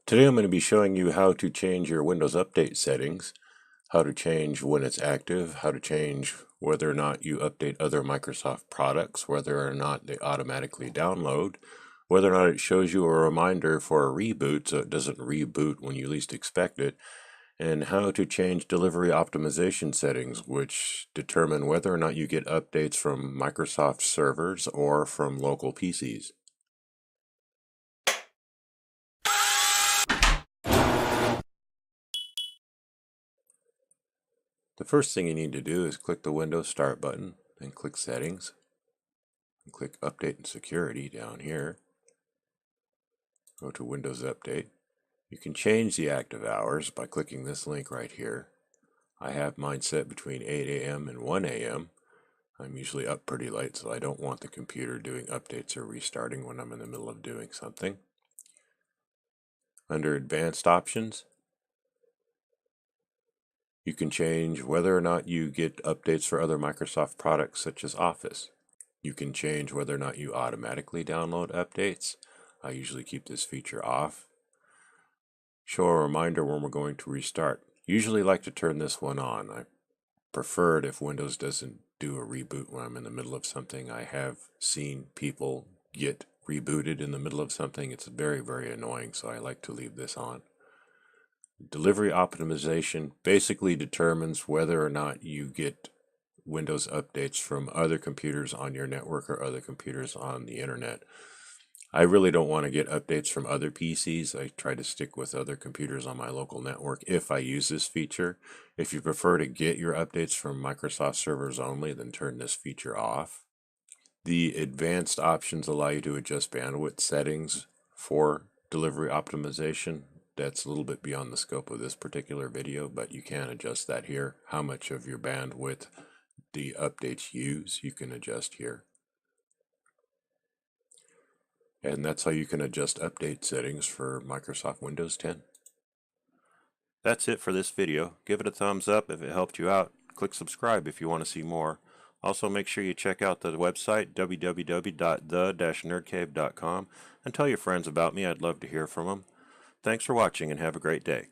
Today I'm going to be showing you how to change your Windows Update settings, how to change when it's active, how to change whether or not you update other Microsoft products, whether or not they automatically download, whether or not it shows you a reminder for a reboot so it doesn't reboot when you least expect it, and how to change delivery optimization settings, which determine whether or not you get updates from Microsoft servers or from local PCs. The first thing you need to do is click the Windows Start button, then click Settings, and click Update and Security down here. Go to Windows Update. You can change the active hours by clicking this link right here. I have mine set between 8 a.m. and 1 a.m. I'm usually up pretty late, so I don't want the computer doing updates or restarting when I'm in the middle of doing something. Under Advanced Options, you can change whether or not you get updates for other Microsoft products such as Office. You can change whether or not you automatically download updates. I usually keep this feature off. Show a reminder when we're going to restart. Usually like to turn this one on. I prefer it if Windows doesn't do a reboot when I'm in the middle of something. I have seen people get rebooted in the middle of something. It's very, very annoying, so I like to leave this on. Delivery optimization basically determines whether or not you get Windows updates from other computers on your network or other computers on the internet. I really don't want to get updates from other PCs. I try to stick with other computers on my local network if I use this feature. If you prefer to get your updates from Microsoft servers only, then turn this feature off. The advanced options allow you to adjust bandwidth settings for delivery optimization. That's a little bit beyond the scope of this particular video, but you can adjust that here. How much of your bandwidth the updates use, you can adjust here. And that's how you can adjust update settings for Microsoft Windows 10. That's it for this video. Give it a thumbs up if it helped you out. Click subscribe if you want to see more. Also, make sure you check out the website www.the-nerdcave.com and tell your friends about me. I'd love to hear from them. Thanks for watching and have a great day.